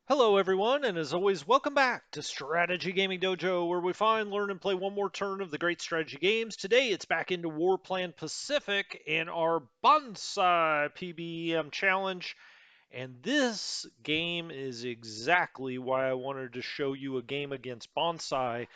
Hello, everyone, and as always, welcome back to Strategy Gaming Dojo, where we find, learn, and play one more turn of the great strategy games. Today, it's back into WarPlan Pacific in our Bonsai PBEM challenge. And this game is exactly why I wanted to show you a game against Bonsai.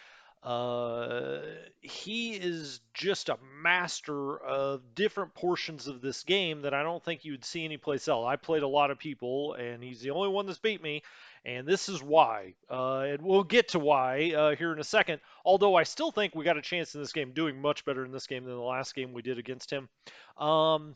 Uh, he is just a master of different portions of this game that I don't think you would see anyplace else. I played a lot of people, and he's the only one that's beat me, and this is why. And we'll get to why here in a second. Although I still think we got a chance in this game, doing much better in this game than the last game we did against him. Um,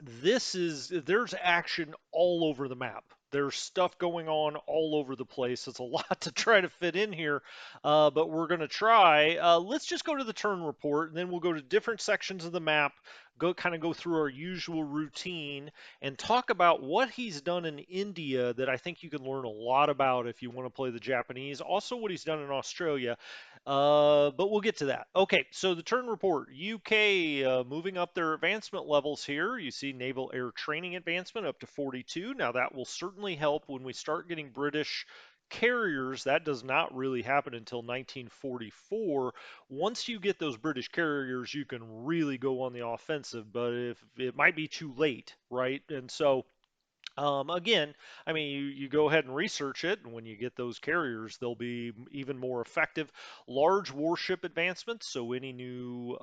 there's action all over the map. There's stuff going on all over the place. It's a lot to try to fit in here, but we're going to try. Let's just go to the turn report, and then we'll go to different sections of the map, go through our usual routine, and talk about what he's done in India that I think you can learn a lot about if you want to play the Japanese. Also, what he's done in Australia, but we'll get to that. Okay, so the turn report. UK moving up their advancement levels here. You see naval air training advancement up to 42. Now that will certainly help when we start getting British carriers. That does not really happen until 1944. Once you get those British carriers, you can really go on the offensive, but if it might be too late, right? And so again, I mean, you go ahead and research it, and when you get those carriers, they'll be even more effective. Large warship advancements, so any new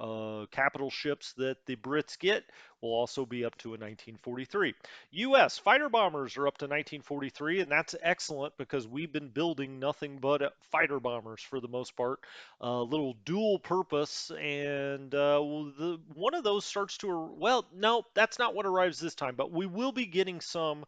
capital ships that the Brits get will also be up to a 1943. U.S. fighter bombers are up to 1943, and that's excellent because we've been building nothing but fighter bombers for the most part. Little dual purpose, and one of those starts to, well, no, that's not what arrives this time, but we will be getting some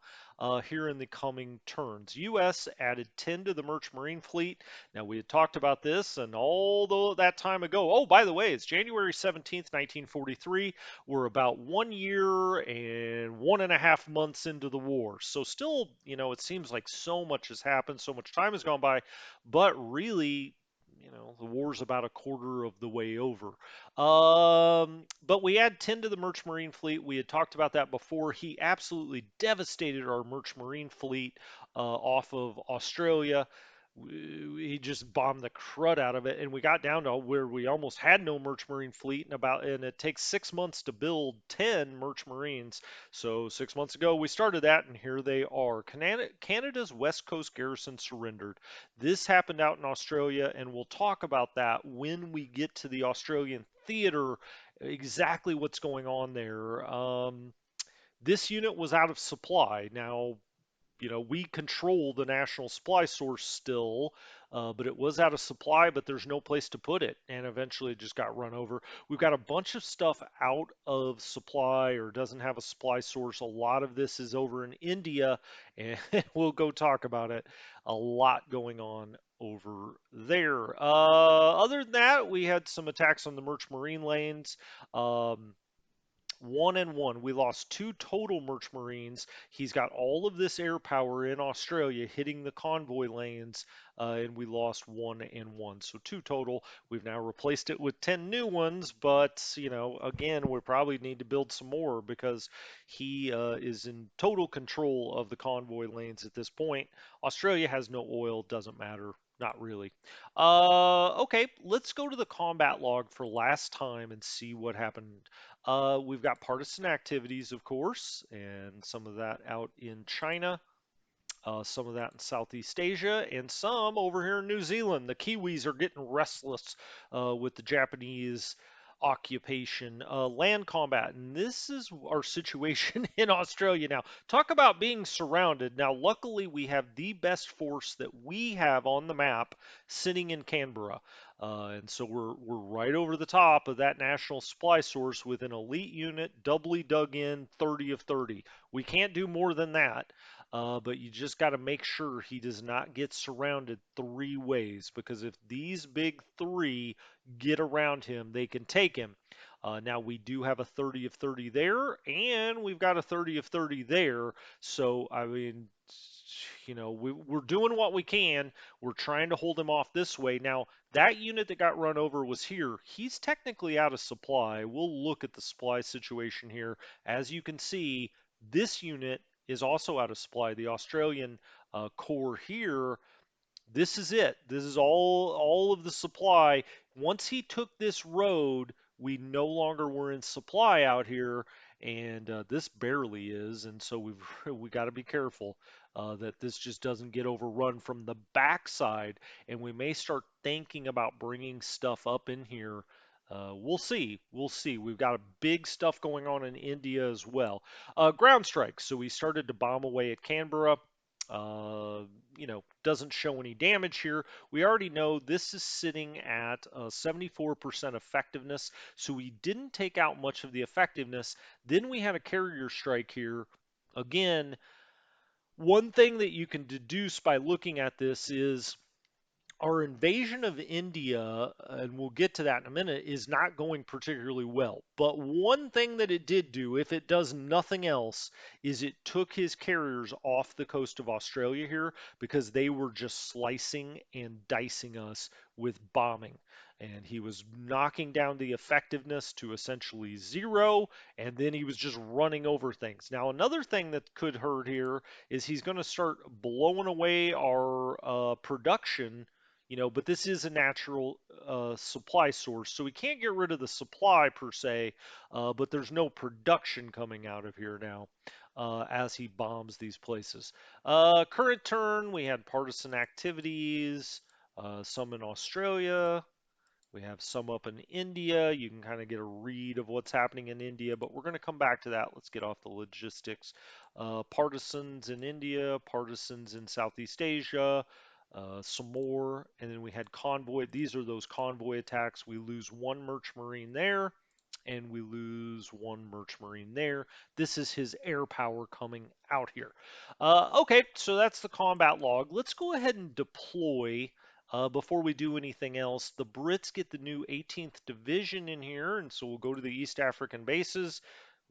here in the coming turns. U.S. added 10 to the Merchant Marine fleet. Now, we had talked about this, and although that time ago, oh, by the way, it's January 17th, 1943. We're about 1 year and 1.5 months into the war. So, still, it seems like so much has happened, so much time has gone by, but really, the war's about a quarter of the way over. But we add 10 to the Merchant Marine fleet. We had talked about that before. He absolutely devastated our Merchant Marine fleet off of Australia. He just bombed the crud out of it, and we got down to where we almost had no Merchant Marine fleet, and it takes 6 months to build 10 Merchant Marines. So 6 months ago we started that, and here they are. Canada's West Coast garrison surrendered. This happened out in Australia, and we'll talk about that when we get to the Australian theater, exactly what's going on there. This unit was out of supply. Now, we control the national supply source still, but it was out of supply, but there's no place to put it. And eventually it just got run over. We've got a bunch of stuff out of supply or doesn't have a supply source. A lot of this is over in India, and we'll go talk about it. A lot going on over there. Other than that, we had some attacks on the Merchant Marine lanes. 1 and 1. We lost two total Merch Marines. He's got all of this air power in Australia hitting the convoy lanes, and we lost 1 and 1. So two total. We've now replaced it with 10 new ones, but, again, we probably need to build some more because he is in total control of the convoy lanes at this point. Australia has no oil, doesn't matter. Not really. Okay, let's go to the combat log for last time and see what happened. We've got partisan activities, of course, and some of that out in China, some of that in Southeast Asia, and some over here in New Zealand. The Kiwis are getting restless with the Japanese occupation. Land combat, and this is our situation in Australia now. Talk about being surrounded. Now, luckily, we have the best force that we have on the map sitting in Canberra. And so we're right over the top of that national supply source with an elite unit, doubly dug in, 30 of 30. We can't do more than that. But you just got to make sure he does not get surrounded three ways, because if these big three get around him, they can take him. Now we do have a 30 of 30 there, and we've got a 30 of 30 there. So, I mean, we're doing what we can. We're trying to hold him off this way. Now, that unit that got run over was here. He's technically out of supply. We'll look at the supply situation here. As you can see, this unit is also out of supply. The Australian core here, this is it. This is all of the supply. Once he took this road, we no longer were in supply out here, and this barely is. And so we got to be careful that this just doesn't get overrun from the backside, and we may start thinking about bringing stuff up in here. We'll see. We'll see. We've got a big stuff going on in India as well. Ground strikes. So we started to bomb away at Canberra. Uh, doesn't show any damage here. We already know this is sitting at 74% effectiveness, so we didn't take out much of the effectiveness. Then we had a carrier strike here. Again, one thing that you can deduce by looking at this is our invasion of India, and we'll get to that in a minute, is not going particularly well. But one thing that it did do, if it does nothing else, is it took his carriers off the coast of Australia here because they were just slicing and dicing us with bombing. And he was knocking down the effectiveness to essentially zero, and then he was just running over things. Now, another thing that could hurt here is he's going to start blowing away our production, but this is a natural supply source, so we can't get rid of the supply per se, but there's no production coming out of here now as he bombs these places. Current turn, we had partisan activities, some in Australia. We have some up in India. You can kind of get a read of what's happening in India, but we're going to come back to that. Let's get off the logistics. Partisans in India, partisans in Southeast Asia, some more, and then we had convoy. These are those convoy attacks. We lose one merch marine there, and we lose one merch marine there. This is his air power coming out here. Okay, so that's the combat log. Let's go ahead and deploy. Before we do anything else, the Brits get the new 18th Division in here, and so we'll go to the East African bases.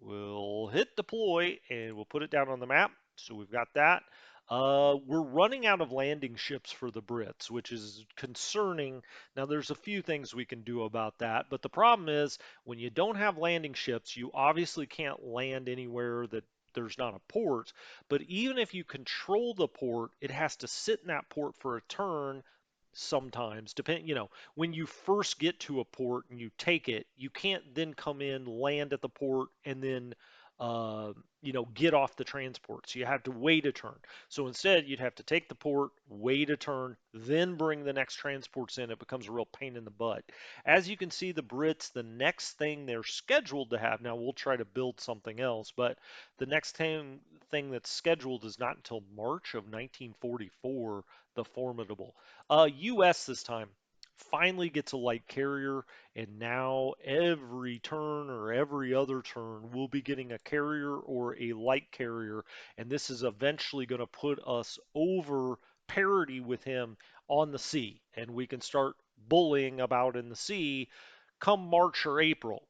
We'll hit deploy, and we'll put it down on the map. So we've got that. We're running out of landing ships for the Brits, which is concerning. Now, there's a few things we can do about that, but the problem is when you don't have landing ships, you obviously can't land anywhere that there's not a port. But even if you control the port, it has to sit in that port for a turn sometimes. When you first get to a port and you take it, you can't then come in, land at the port, and then get off the transport. So you have to wait a turn. So instead, you'd have to take the port, wait a turn, then bring the next transports in. It becomes a real pain in the butt. As you can see, the Brits, the next thing they're scheduled to have, now we'll try to build something else, but the next thing that's scheduled is not until March of 1944, the Formidable. US this time finally gets a light carrier, and now every turn or every other turn we'll be getting a carrier or a light carrier, and this is eventually going to put us over parity with him on the sea, and we can start bullying about in the sea come March or April.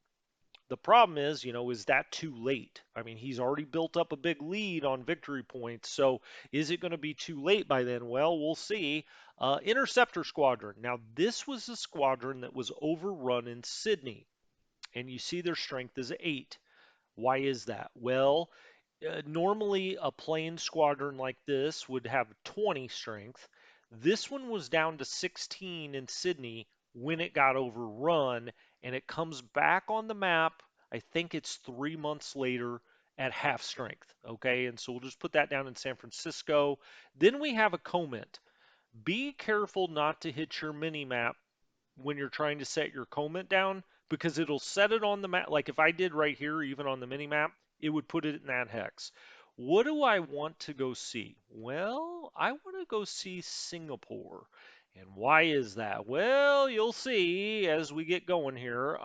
The problem is that too late? I mean, he's already built up a big lead on victory points. So is it going to be too late by then? Well, we'll see. Interceptor Squadron. Now, this was a squadron that was overrun in Sydney, and you see their strength is 8. Why is that? Well, normally a plane squadron like this would have 20 strength. This one was down to 16 in Sydney when it got overrun, and it comes back on the map. I think it's 3 months later at half strength. Okay, and so we'll just put that down in San Francisco. Then we have a comment. Be careful not to hit your mini map when you're trying to set your comment down because it'll set it on the map. Like if I did right here, even on the mini map, it would put it in that hex. What do I want to go see? Well, I want to go see Singapore. And why is that? Well, you'll see as we get going here.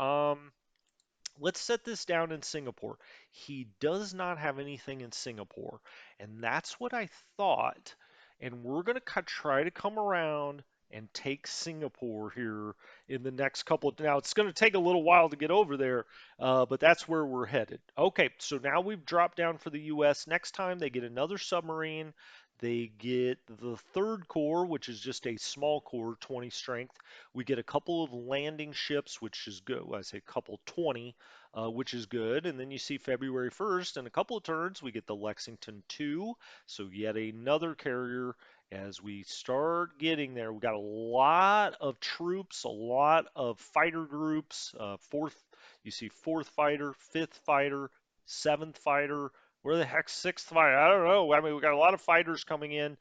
Let's set this down in Singapore. He does not have anything in Singapore, and that's what I thought. And we're going to try to come around and take Singapore here in the next couple. Now, it's going to take a little while to get over there, but that's where we're headed. Okay, so now we've dropped down for the U.S. Next time they get another submarine. They get the third corps, which is just a small corps, 20 strength. We get a couple of landing ships, which is good. Well, I say couple, 20, which is good. And then you see February 1st, in a couple of turns, we get the Lexington 2. So yet another carrier as we start getting there. We got a lot of troops, a lot of fighter groups. You see fourth fighter, fifth fighter, seventh fighter. Where the heck's sixth fighter? I don't know. I mean, we got a lot of fighters coming in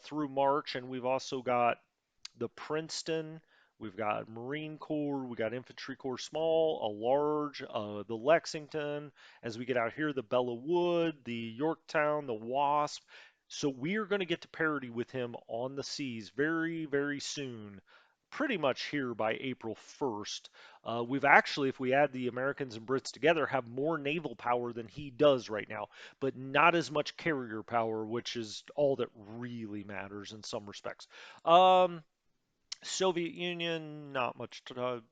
through March, and we've also got the Princeton. We've got Marine Corps, we got Infantry Corps Small, a large, the Lexington. As we get out here, the Bella Wood, the Yorktown, the Wasp. So we are going to get to parity with him on the seas very, very soon. Pretty much here by April 1st. We've actually, if we add the Americans and Brits together, have more naval power than he does right now, but not as much carrier power, which is all that really matters in some respects. Um, Soviet Union, not much to,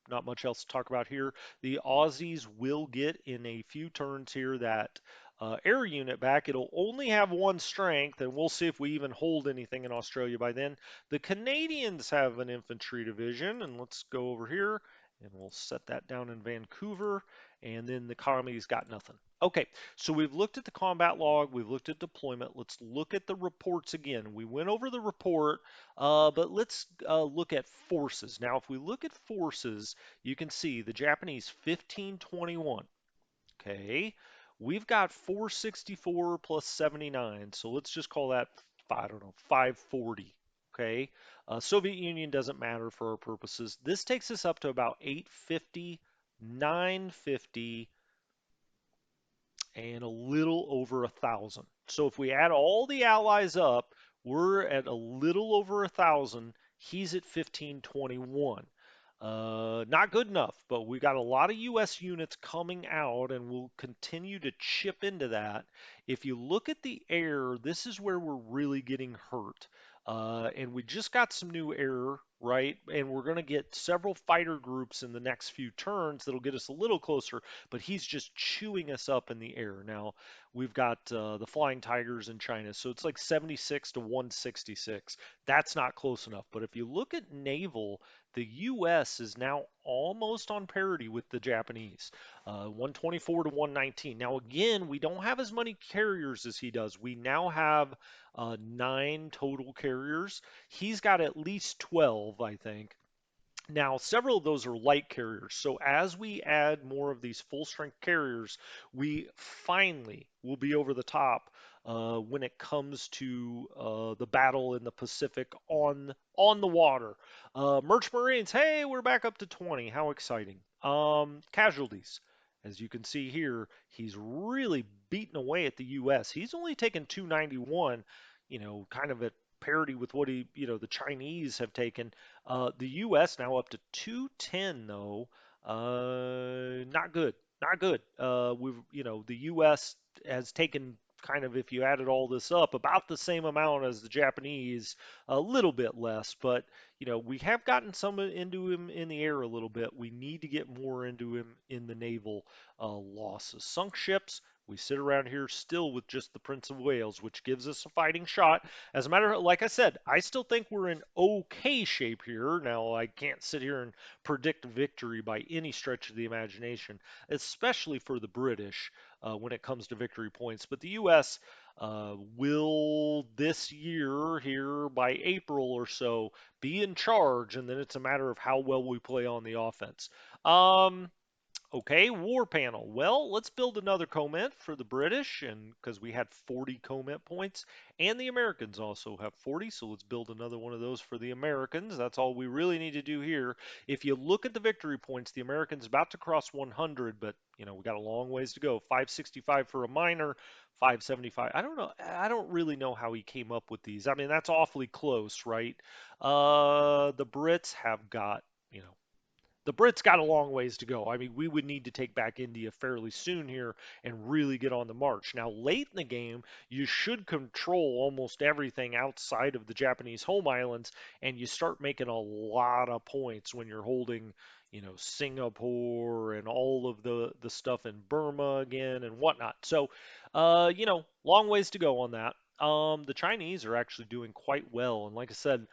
not much else to talk about here. The Aussies will get in a few turns here that air unit back. It'll only have one strength, and we'll see if we even hold anything in Australia by then. The Canadians have an infantry division, and let's go over here and we'll set that down in Vancouver. And then the colony's got nothing. Okay, so we've looked at the combat log, we've looked at deployment. Let's look at the reports again. We went over the report. But let's look at forces. Now, if we look at forces, you can see the Japanese 1521. Okay. We've got 464 plus 79. So let's just call that, I don't know, 540. Okay. Soviet Union doesn't matter for our purposes. This takes us up to about 850, 950, and a little over 1,000. So if we add all the allies up, we're at a little over 1,000. He's at 1521. Not good enough, but we got a lot of U.S. units coming out, and we'll continue to chip into that. If you look at the air, this is where we're really getting hurt. And we just got some new air, right? And we're going to get several fighter groups in the next few turns that'll get us a little closer, but he's just chewing us up in the air. Now, we've got the Flying Tigers in China, so it's like 76 to 166. That's not close enough. But if you look at naval, the U.S. is now almost on parity with the Japanese, 124 to 119. Now, again, we don't have as many carriers as he does. We now have 9 total carriers. He's got at least 12, I think. Now, several of those are light carriers. So as we add more of these full strength carriers, we finally will be over the top when it comes to the battle in the Pacific on the water. Merchant Marines, hey, we're back up to 20. How exciting. Casualties. As you can see here, he's really beaten away at the U.S. He's only taken 291, kind of at parity with what the Chinese have taken. The U.S. now up to 210 though. Not good. Not good. The U.S. has taken kind of, if you added all this up, about the same amount as the Japanese, a little bit less, but we have gotten some into him in the air a little bit. We need to get more into him in the naval losses. Sunk ships, we sit around here still with just the Prince of Wales, which gives us a fighting shot. As a matter of, like I said, I still think we're in okay shape here. Now, I can't sit here and predict victory by any stretch of the imagination, especially for the British when it comes to victory points. But the U.S. Will this year, here by April or so, be in charge, and then it's a matter of how well we play on the offense. Okay, war panel. Well, let's build another comment for the British, and because we had 40 comment points, and the Americans also have 40, so let's build another one of those for the Americans. That's all we really need to do here. If you look at the victory points, the Americans about to cross 100, but we got a long ways to go. 565 for a minor, 575. I don't know. I don't really know how he came up with these. I mean, that's awfully close, right? The Brits have got, the Brits got a long ways to go. I mean, we would need to take back India fairly soon here and really get on the march. Now, late in the game, you should control almost everything outside of the Japanese home islands, and you start making a lot of points when you're holding, Singapore and all of the stuff in Burma again and whatnot. So, long ways to go on that. The Chinese are actually doing quite well, and like I said,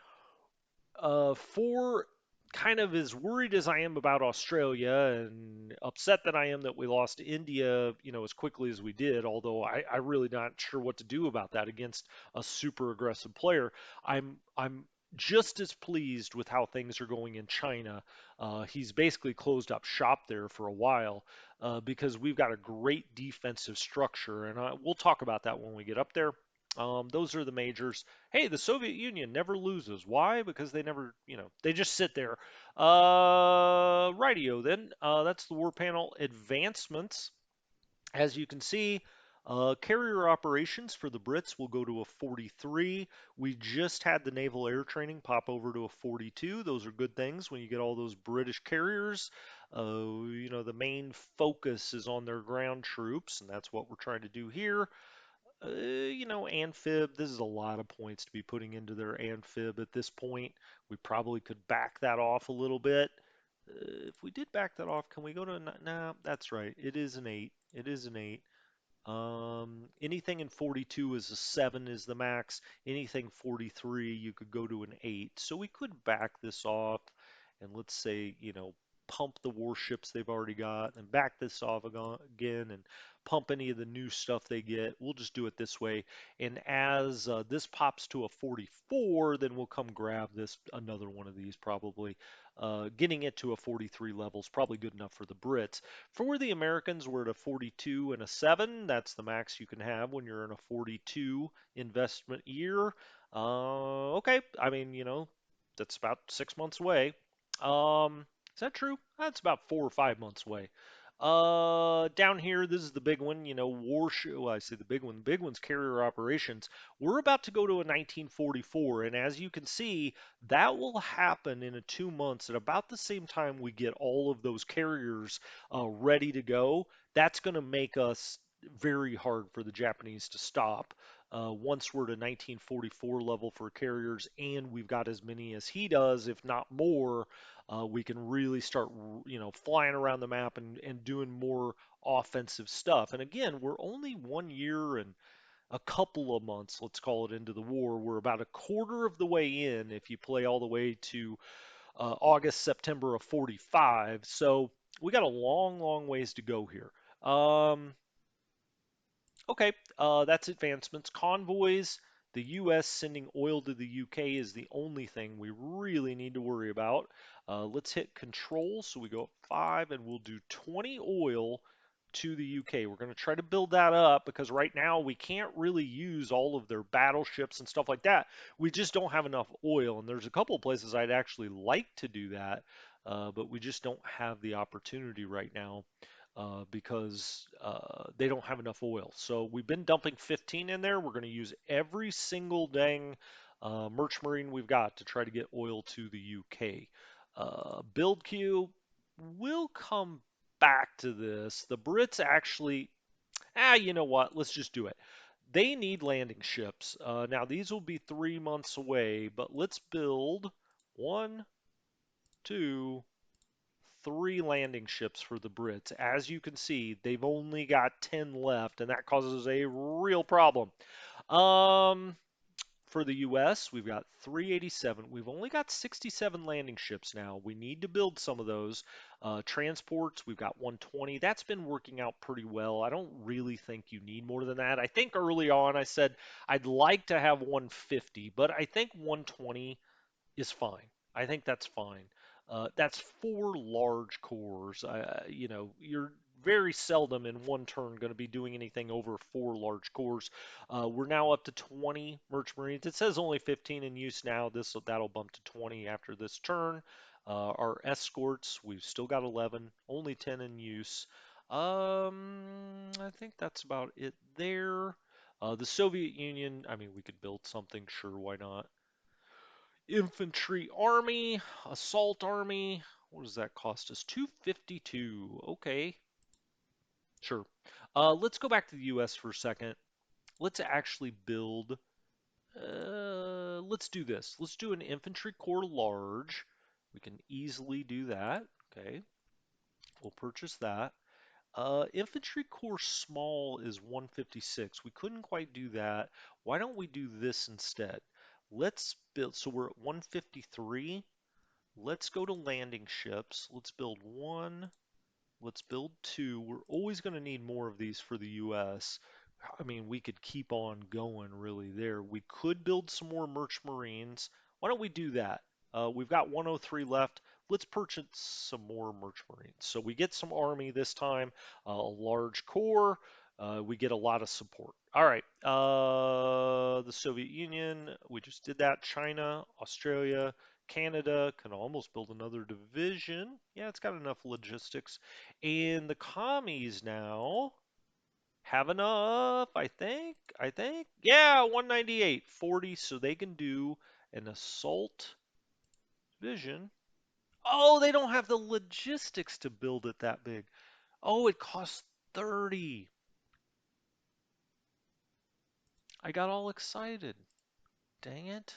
for kind of as worried as I am about Australia and upset that I am that we lost India, as quickly as we did, although I really not sure what to do about that against a super aggressive player. I'm just as pleased with how things are going in China. He's basically closed up shop there for a while because we've got a great defensive structure, and we'll talk about that when we get up there. Those are the majors. Hey, the Soviet Union never loses. Why? Because they never, they just sit there. Rightio then. That's the war panel advancements. As you can see, carrier operations for the Brits will go to a 43. We just had the naval air training pop over to a 42. Those are good things when you get all those British carriers. The main focus is on their ground troops, and that's what we're trying to do here. Amphib, this is a lot of points to be putting into their amphib at this point. We probably could back that off a little bit. If we did back that off, can we go to, nah, that's right. It is an 8. It is an 8. Anything in 42 is a 7 is the max. Anything 43, you could go to an 8. So we could back this off and let's say, pump the warships they've already got and back this off again and pump any of the new stuff they get. We'll just do it this way. And as this pops to a 44, then we'll come grab this another one of these probably. Getting it to a 43 level is probably good enough for the Brits. For the Americans, we're at a 42 and a 7. That's the max you can have when you're in a 42 investment year. Okay, I mean, that's about 6 months away. Is that true? That's about 4 or 5 months away. Down here, this is the big one, well, I say the big one. The big one's carrier operations. We're about to go to a 1944, and as you can see, that will happen in a 2 months at about the same time we get all of those carriers ready to go. That's going to make us very hard for the Japanese to stop. Once we're to 1944 level for carriers, and we've got as many as he does, if not more, we can really start, flying around the map and doing more offensive stuff. And again, we're only 1 year and a couple of months, let's call it, into the war. We're about a quarter of the way in if you play all the way to August, September of 45. So we got a long, long ways to go here. Okay, that's advancements. Convoys, the U.S. sending oil to the U.K. is the only thing we really need to worry about. Let's hit control. So we go up 5 and we'll do 20 oil to the UK. We're going to try to build that up because right now we can't really use all of their battleships and stuff like that. We just don't have enough oil. And there's a couple of places I'd actually like to do that, but we just don't have the opportunity right now because they don't have enough oil. So we've been dumping 15 in there. We're going to use every single dang merch marine we've got to try to get oil to the UK. Build queue, we'll come back to this. The Brits actually, you know what? Let's just do it. They need landing ships. Now, these will be 3 months away, but let's build 1, 2, 3 landing ships for the Brits. As you can see, they've only got 10 left, and that causes a real problem. Um, for the US, we've got 387. We've only got 67 landing ships now. We need to build some of those. Transports, we've got 120. That's been working out pretty well. I don't really think you need more than that. I think early on I said I'd like to have 150, but I think 120 is fine. I think that's fine. That's 4 large cores. You're very seldom in one turn going to be doing anything over 4 large cores. We're now up to 20 merch marines. It says only 15 in use now. That'll bump to 20 after this turn. Our escorts, we've still got 11, only 10 in use. I think that's about it there. The Soviet Union, I mean, we could build something, sure, why not? Infantry army, assault army. What does that cost us? 252. Okay, sure. Let's go back to the US for a second. Let's actually build. Let's do this. Let's do an infantry corps large. We can easily do that. Okay, we'll purchase that. Infantry Corps small is 156. We couldn't quite do that. Why don't we do this instead? Let's build, so we're at 153. Let's go to landing ships. Let's build one. Let's build two. We're always going to need more of these for the US. I mean, we could keep on going really there. We could build some more Merch Marines. Why don't we do that? We've got 103 left. Let's purchase some more Merch Marines. So we get some army this time, a large core. We get a lot of support. All right. The Soviet Union, we just did that. China, Australia, Canada can almost build another division. Yeah, it's got enough logistics. And the commies now have enough, I think. Yeah, 198, 40, so they can do an assault division. Oh, they don't have the logistics to build it that big. Oh, it costs 30. I got all excited. Dang it.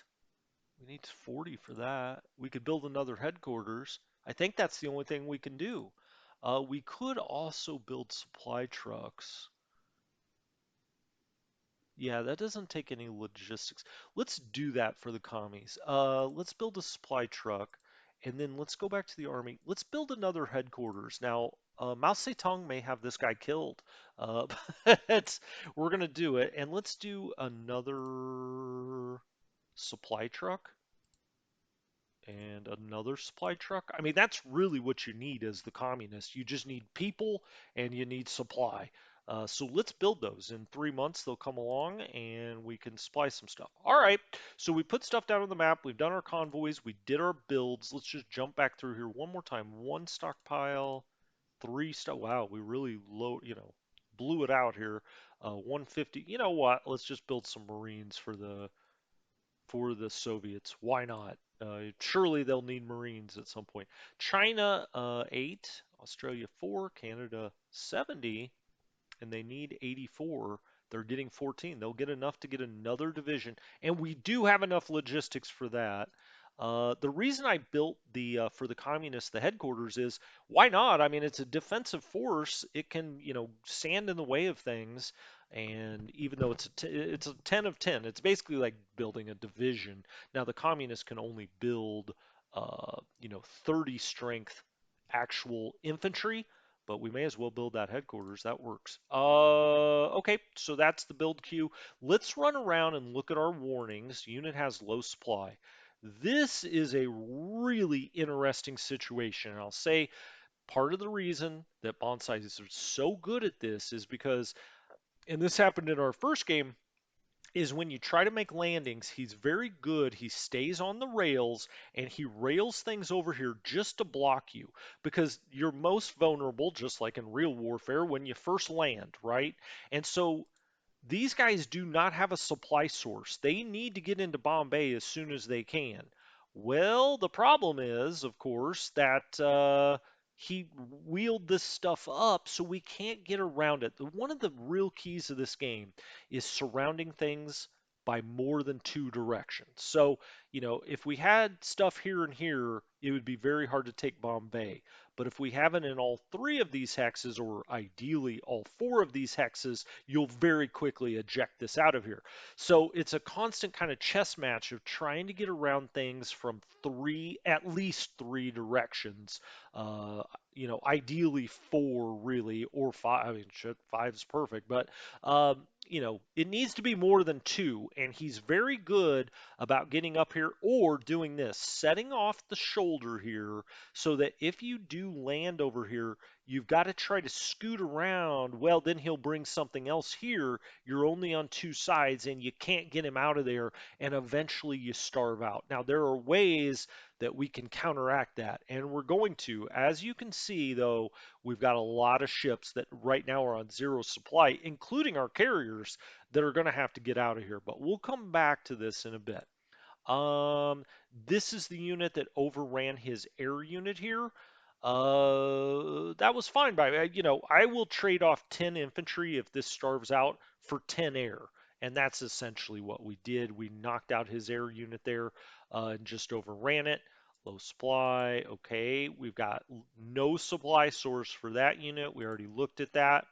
We need 40 for that. We could build another headquarters. I think that's the only thing we can do. We could also build supply trucks. Yeah, that doesn't take any logistics. Let's do that for the commies. Let's build a supply truck, and then let's go back to the army. Let's build another headquarters. Now, Mao Zedong may have this guy killed, uh, but we're gonna do it. And let's do another supply truck and another supply truck. I mean, that's really what you need as the communist. You just need people and you need supply. So let's build those. In 3 months, they'll come along and we can supply some stuff. All right. So we put stuff down on the map. We've done our convoys. We did our builds. Let's just jump back through here one more time. One stockpile, three stock. Wow, we really blew it out here. 150. You know what? Let's just build some Marines for the Soviets. Why not? Surely they'll need Marines at some point. China 8, Australia 4, Canada 70, and they need 84. They're getting 14. They'll get enough to get another division, and we do have enough logistics for that. The reason I built the for the communists the headquarters is why not? I mean, it's a defensive force. It can stand in the way of things. And even though it's a 10 of 10, it's basically like building a division. Now the communists can only build 30 strength actual infantry, but we may as well build that headquarters. That works. Okay, so that's the build queue. Let's run around and look at our warnings. Unit has low supply. This is a really interesting situation. And I'll say part of the reason that Bonsai is so good at this is because, and this happened in our first game, is when you try to make landings, he's very good. He stays on the rails and he rails things over here just to block you because you're most vulnerable, just like in real warfare, when you first land, right? And so these guys do not have a supply source. They need to get into Bombay as soon as they can. Well, the problem is, of course, that he wheeled this stuff up, so we can't get around it. One of the real keys of this game is surrounding things by more than two directions. So, if we had stuff here and here, it would be very hard to take Bombay. But if we have it in all three of these hexes, or ideally all four of these hexes, you'll very quickly eject this out of here. So it's a constant kind of chess match of trying to get around things from at least three directions. Ideally four, really, or five. I mean, shit, five is perfect, but it needs to be more than two. And he's very good about getting up here or doing this, setting off the shoulder here so that if you do land over here, you've got to try to scoot around. Well, then he'll bring something else here. You're only on two sides and you can't get him out of there, and eventually you starve out. Now, there are ways that we can counteract that, and we're going to. As you can see, though, we've got a lot of ships that right now are on zero supply, including our carriers that are going to have to get out of here. But we'll come back to this in a bit. This is the unit that overran his air unit here. That was fine by me. I will trade off 10 infantry if this starves out for 10 air. And that's essentially what we did. We knocked out his air unit there and just overran it. Low supply. Okay, we've got no supply source for that unit. We already looked at that.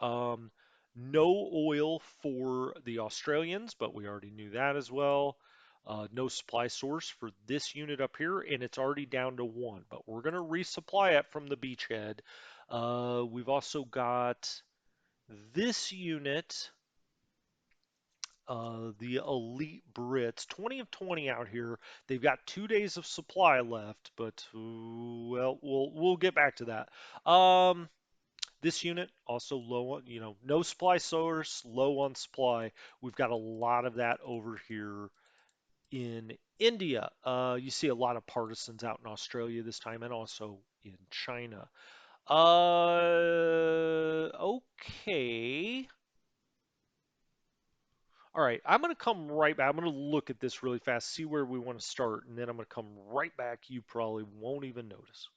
Um, no oil for the Australians, but we already knew that as well. No supply source for this unit up here, and it's already down to one, but we're going to resupply it from the beachhead. We've also got this unit, the Elite Brits, 20 of 20 out here. They've got 2 days of supply left, but well, we'll get back to that. This unit also low on, no supply source, low on supply. We've got a lot of that over here in India. You see a lot of partisans out in Australia this time and also in China. Okay. All right, I'm going to come right back. I'm going to look at this really fast, see where we want to start, and then I'm going to come right back. You probably won't even notice.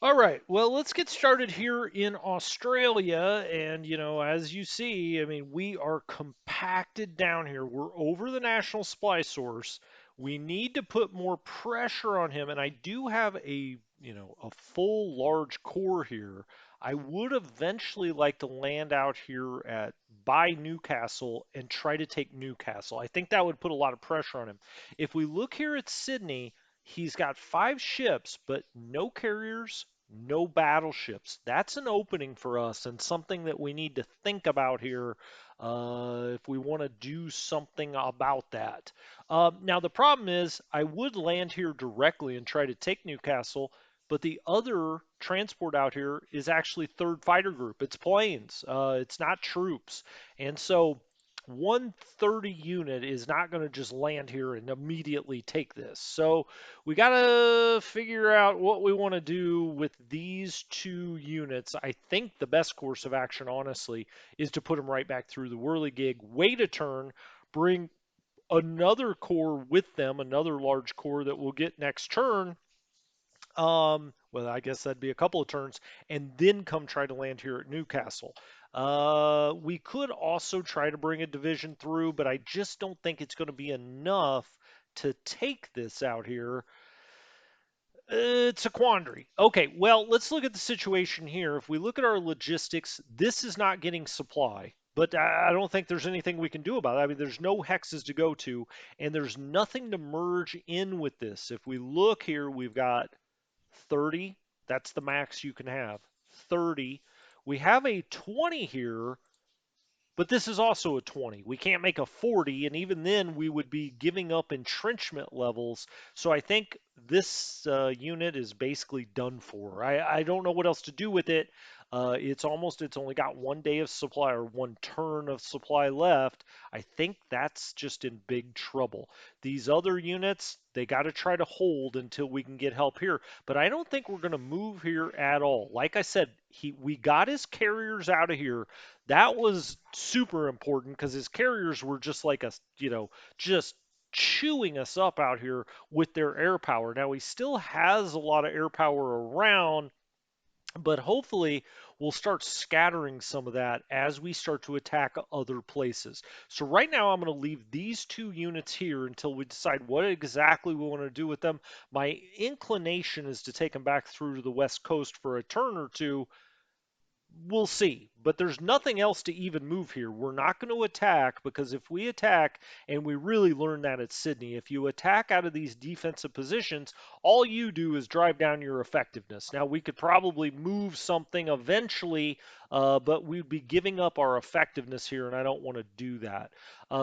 All right, well, let's get started here in Australia. And, as you see, I mean, we are compacted down here. We're over the national supply source. We need to put more pressure on him. And I do have a full large core here. I would eventually like to land out here at by Newcastle and try to take Newcastle. I think that would put a lot of pressure on him. If we look here at Sydney, he's got 5 ships, but no carriers, no battleships. That's an opening for us and something that we need to think about here if we want to do something about that. Now, the problem is, I would land here directly and try to take Newcastle, but the other transport out here is actually third fighter group. It's planes, it's not troops. And so 130 unit is not going to just land here and immediately take this. So we got to figure out what we want to do with these 2 units. I think the best course of action, honestly, is to put them right back through the whirligig, wait a turn, bring another core with them, another large core that we'll get next turn. Well, I guess that'd be a couple of turns, and then come try to land here at Newcastle. We could also try to bring a division through, but I just don't think it's going to be enough to take this out here. It's a quandary. Okay, well, let's look at the situation here. If we look at our logistics, this is not getting supply, but I don't think there's anything we can do about it. I mean, there's no hexes to go to, and there's nothing to merge in with this. If we look here, we've got 30. That's the max you can have. 30. We have a 20 here, but this is also a 20. We can't make a 40, and even then we would be giving up entrenchment levels. So I think this unit is basically done for. I don't know what else to do with it. It's only got 1 day of supply or 1 turn of supply left. I think that's just in big trouble. These other units, they got to try to hold until we can get help here. But I don't think we're going to move here at all. Like I said, we got his carriers out of here. That was super important because his carriers were just like us, just chewing us up out here with their air power. Now he still has a lot of air power around, but hopefully we'll start scattering some of that as we start to attack other places. So right now I'm going to leave these 2 units here until we decide what exactly we want to do with them. My inclination is to take them back through to the west coast for a turn or two. We'll see, but there's nothing else to even move here. We're not going to attack because if we attack, and we really learned that at Sydney, if you attack out of these defensive positions, all you do is drive down your effectiveness. Now, we could probably move something eventually, but we'd be giving up our effectiveness here, and I don't want to do that.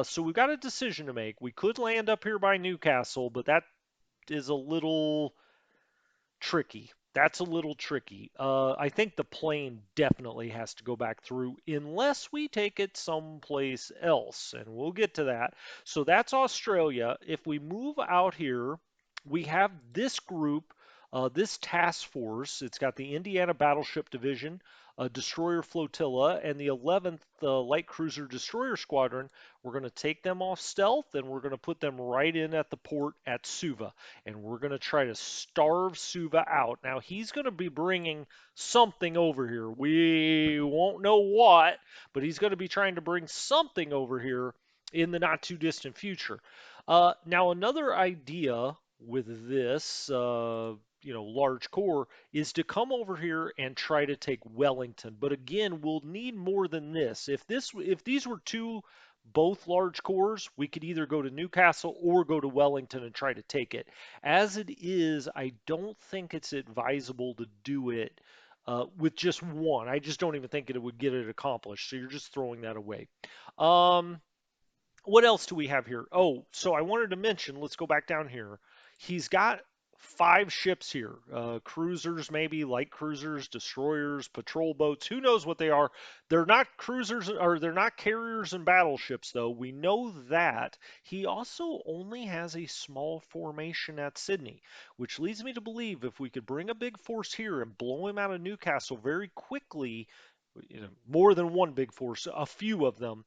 So we've got a decision to make. We could land up here by Newcastle, but that is a little tricky. That's a little tricky. I think the plane definitely has to go back through unless we take it someplace else, and we'll get to that. So that's Australia. If we move out here, we have this group, this task force. It's got the Indiana Battleship Division, a destroyer flotilla, and the 11th Light Cruiser Destroyer Squadron. We're going to take them off stealth, and we're going to put them right in at the port at Suva, and we're going to try to starve Suva out. Now, he's going to be bringing something over here. We won't know what, but he's going to be trying to bring something over here in the not too distant future. Now, another idea with this, large core is to come over here and try to take Wellington. But again, we'll need more than this. If these were two both large cores, we could either go to Newcastle or go to Wellington and try to take it. As it is, I don't think it's advisable to do it with just one. I just don't even think it would get it accomplished. So you're just throwing that away. Um, what else do we have here? Oh, so I wanted to mention, let's go back down here. He's got five ships here, cruisers, maybe light cruisers, destroyers, patrol boats. Who knows what they are? They're not cruisers or they're not carriers and battleships, though. We know that. He also only has a small formation at Sydney, which leads me to believe if we could bring a big force here and blow him out of Newcastle very quickly, more than one big force, a few of them,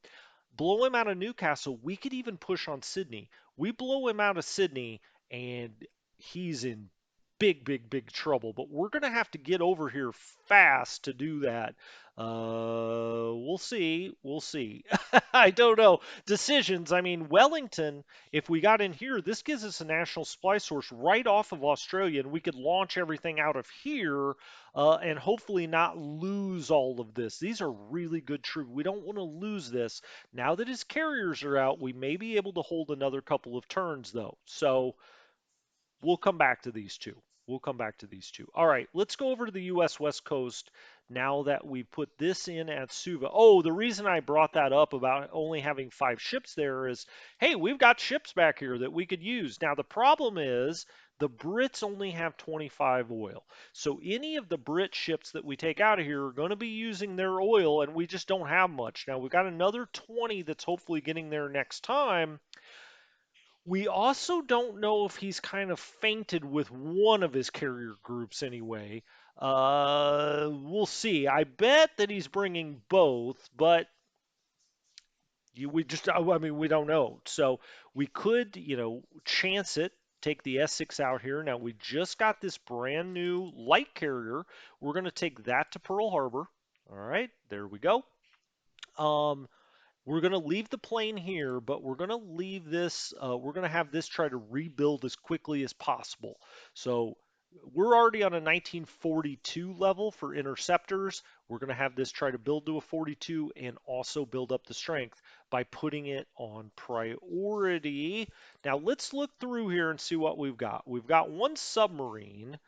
blow him out of Newcastle, we could even push on Sydney. We blow him out of Sydney, and he's in big, big, big trouble. But we're going to have to get over here fast to do that. We'll see. We'll see. I don't know. Decisions. I mean, Wellington, if we got in here, this gives us a national supply source right off of Australia, and we could launch everything out of here and hopefully not lose all of this. These are really good troops. We don't want to lose this. Now that his carriers are out, we may be able to hold another couple of turns, though. So we'll come back to these two. We'll come back to these two. All right, let's go over to the U.S. West Coast now that we put this in at Suva. Oh, the reason I brought that up about only having five ships there is, hey, we've got ships back here that we could use. Now, the problem is the Brits only have 25 oil. So any of the Brit ships that we take out of here are going to be using their oil, and we just don't have much. Now, we've got another 20 that's hopefully getting there next time. We also don't know if he's kind of fainted with one of his carrier groups anyway. We'll see. I bet that he's bringing both, but we just, I mean, we don't know. So we could, chance it, take the Essex out here. Now we just got this brand new light carrier. We're going to take that to Pearl Harbor. All right, there we go. Um, we're going to leave the plane here, but we're going to leave this, we're going to have this try to rebuild as quickly as possible. So we're already on a 1942 level for interceptors. We're going to have this try to build to a 42 and also build up the strength by putting it on priority. Now let's look through here and see what we've got. We've got one submarine.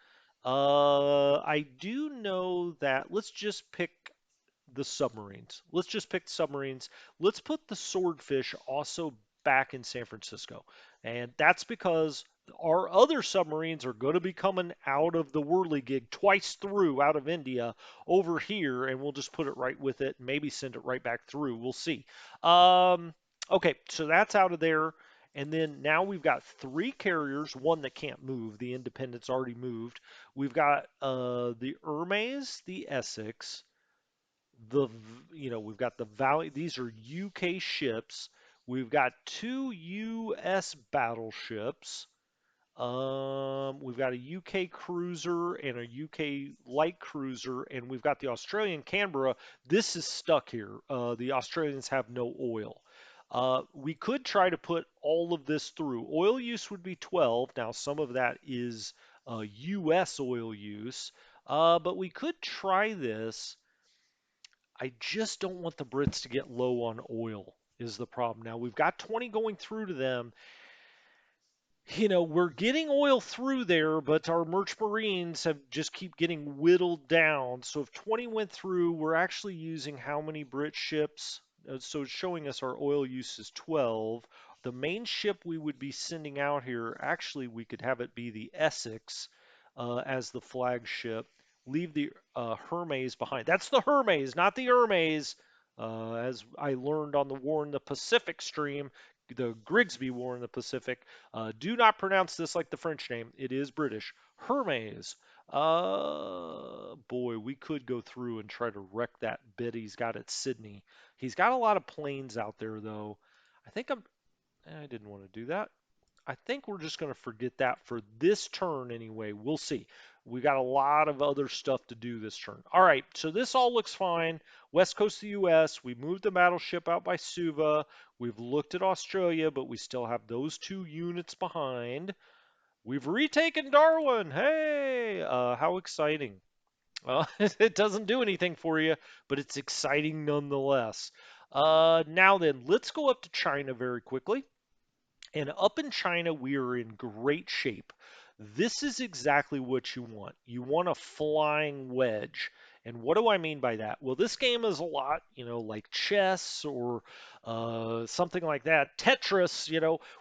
I do know that, let's just pick the submarines. Let's just pick submarines. Let's put the swordfish also back in San Francisco. And that's because our other submarines are going to be coming out of the whirligig twice through out of India over here, and we'll just put it right with it, maybe send it right back through. We'll see. Okay, so that's out of there. And then now we've got three carriers, one that can't move. The Independence already moved. We've got the Hermes, the Essex, we've got the Valley. These are UK ships. We've got two US battleships. We've got a UK cruiser and a UK light cruiser, and we've got the Australian Canberra. This is stuck here. The Australians have no oil. We could try to put all of this through. Oil use would be 12. Now, some of that is US oil use, but we could try this. I just don't want the Brits to get low on oil is the problem. Now we've got 20 going through to them. We're getting oil through there, but our merchant marines have just keep getting whittled down. So if 20 went through, we're actually using how many Brit ships? So it's showing us our oil use is 12. The main ship we would be sending out here, actually, we could have it be the Essex as the flagship. Leave the Hermes behind. That's the Hermes, not the Hermes. As I learned on the War in the Pacific stream, the Grigsby War in the Pacific. Do not pronounce this like the French name. It is British. Hermes. Boy, we could go through and try to wreck that bit he's got at Sydney. He's got a lot of planes out there, though. I think I didn't want to do that. I think we're just going to forget that for this turn anyway. We'll see. We got a lot of other stuff to do this turn. All right, so this all looks fine. West coast of the U.S. We moved the battleship out by Suva. We've looked at Australia, but we still have those 2 units behind. We've retaken Darwin. Hey, how exciting! It doesn't do anything for you, but it's exciting nonetheless. Now then, let's go up to China very quickly. And up in China, we are in great shape. This is exactly what you want. You want a flying wedge. And what do I mean by that? Well, this game is a lot, like chess or something like that, Tetris,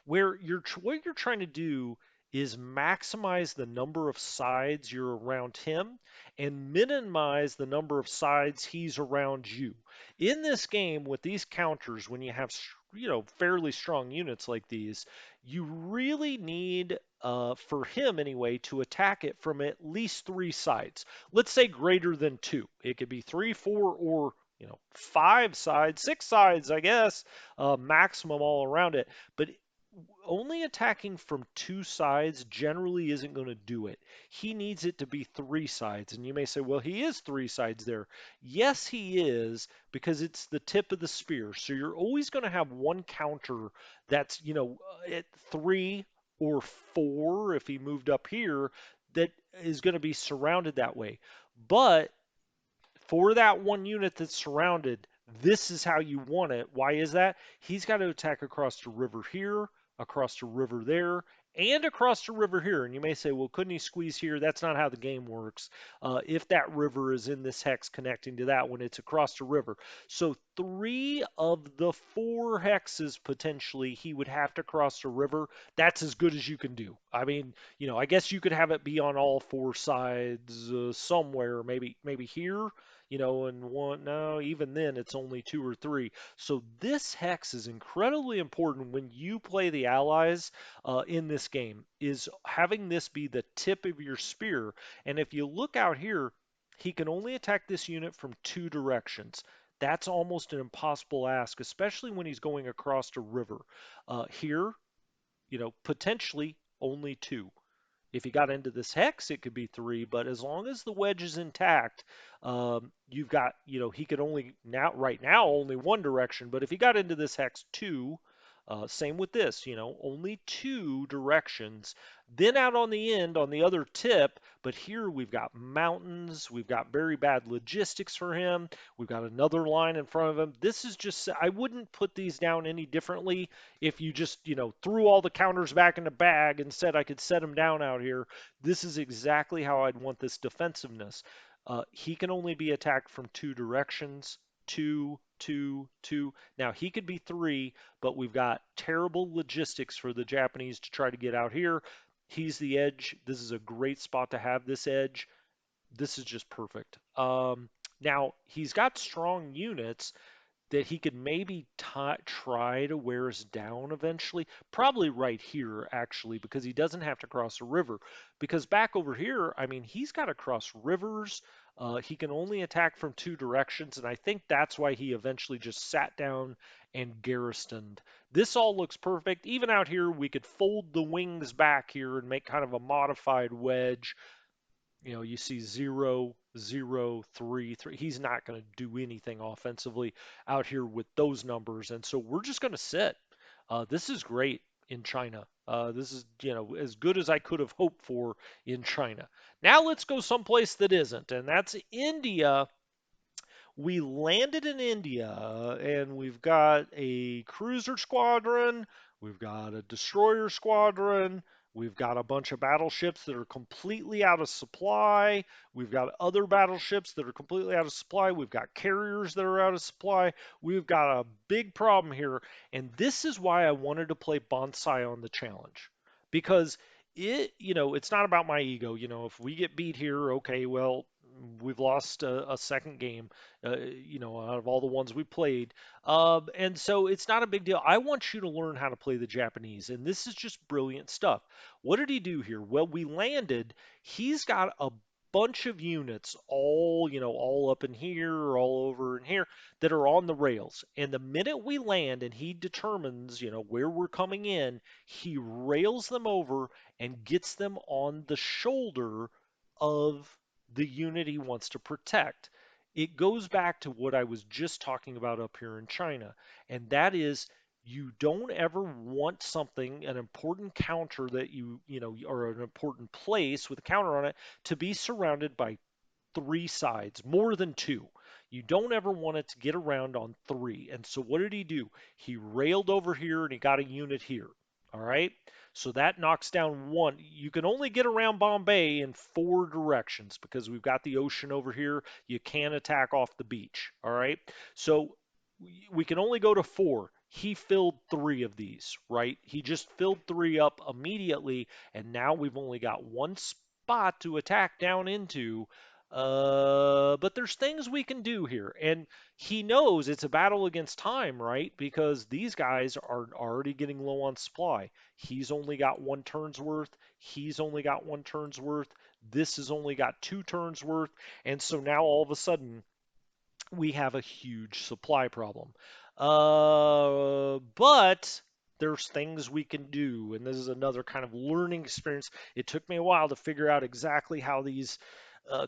where what you're trying to do is maximize the number of sides you're around him and minimize the number of sides he's around you. In this game, with these counters, when you have fairly strong units like these, you really need, for him anyway, to attack it from at least 3 sides. Let's say greater than 2. It could be 3, 4, or 5 sides, 6 sides, I guess, maximum all around it. But only attacking from 2 sides generally isn't going to do it. He needs it to be 3 sides. And you may say, well, he is 3 sides there. Yes, he is, because it's the tip of the spear. So you're always going to have one counter that's, at 3 or 4 if he moved up here, that is going to be surrounded that way. But for that one unit that's surrounded, this is how you want it. Why is that? He's got to attack across the river here, across the river there, and across the river here. And you may say, well, couldn't he squeeze here? That's not how the game works. If that river is in this hex connecting to that one, it's across the river. So 3 of the 4 hexes potentially he would have to cross the river. That's as good as you can do. I mean, I guess you could have it be on all 4 sides somewhere, maybe here, and one, no, even then it's only 2 or 3. So this hex is incredibly important when you play the allies in this game, is having this be the tip of your spear. And if you look out here, he can only attack this unit from 2 directions. That's almost an impossible ask, especially when he's going across a river. Here, potentially only 2. If he got into this hex, it could be 3, but as long as the wedge is intact, you've got, he could only now, right now, only one direction, but if he got into this hex 2, same with this, only 2 directions. Then out on the end, on the other tip, but here we've got mountains, we've got very bad logistics for him, we've got another line in front of him. This is just, I wouldn't put these down any differently if you just, threw all the counters back in the bag and said I could set them down out here. This is exactly how I'd want this defensiveness. He can only be attacked from 2 directions. Two, two, two. Now he could be 3, but we've got terrible logistics for the Japanese to try to get out here. He's the edge. This is a great spot to have this edge. This is just perfect. Now he's got strong units that he could maybe try to wear us down eventually. Probably right here, actually, because he doesn't have to cross a river. Because back over here, I mean, he's got to cross rivers. He can only attack from 2 directions, and I think that's why he eventually just sat down and garrisoned. This all looks perfect. Even out here, we could fold the wings back here and make kind of a modified wedge. You see 0, 0, 3, 3. He's not going to do anything offensively out here with those numbers. And so we're just going to sit. This is great in China. This is, as good as I could have hoped for in China. Now let's go someplace that isn't, and that's India. We landed in India, and we've got a cruiser squadron, we've got a destroyer squadron, we've got a bunch of battleships that are completely out of supply, we've got other battleships that are completely out of supply, we've got carriers that are out of supply, we've got a big problem here, and this is why I wanted to play Bonsai on the challenge. Because it's not about my ego. If we get beat here, okay, well, we've lost a second game, out of all the ones we played. And so it's not a big deal. I want you to learn how to play the Japanese, and this is just brilliant stuff. What did he do here? Well, we landed. He's got a bunch of units all up in here, all over in here, that are on the rails. And the minute we land and he determines, where we're coming in, he rails them over and gets them on the shoulder of the unit he wants to protect. It goes back to what I was just talking about up here in China, and that is you don't ever want something, an important counter that or an important place with a counter on it, to be surrounded by three sides, more than two. You don't ever want it to get around on three. And so what did he do? He railed over here and he got a unit here. All right. So that knocks down one. You can only get around Bombay in four directions because we've got the ocean over here. You can't attack off the beach. All right. So we can only go to four. He filled three of these, right? He just filled three up immediately. And now we've only got one spot to attack down into. But there's things we can do here. And he knows it's a battle against time, right? Because these guys are already getting low on supply. He's only got one turn's worth. He's only got one turn's worth. This has only got two turns worth. And so now all of a sudden, we have a huge supply problem. But there's things we can do, and this is another kind of learning experience. It took me a while to figure out exactly how these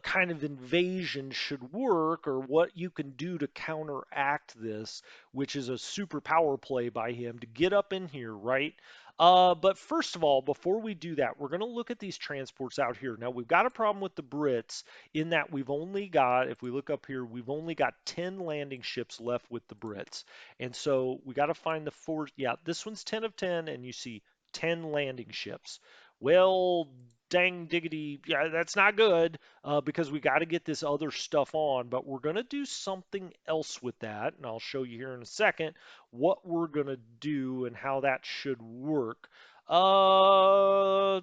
kind of invasions should work or what you can do to counteract this, which is a super power play by him to get up in here, right? But first of all, before we do that, we're going to look at these transports out here. Now, we've got a problem with the Brits in that we've only got, if we look up here, we've only got 10 landing ships left with the Brits. And so we got to find the four. Yeah, this one's 10 of 10, and you see 10 landing ships. Well, dang diggity, yeah, that's not good because we got to get this other stuff on, but we're going to do something else with that, and I'll show you here in a second what we're going to do and how that should work. Uh,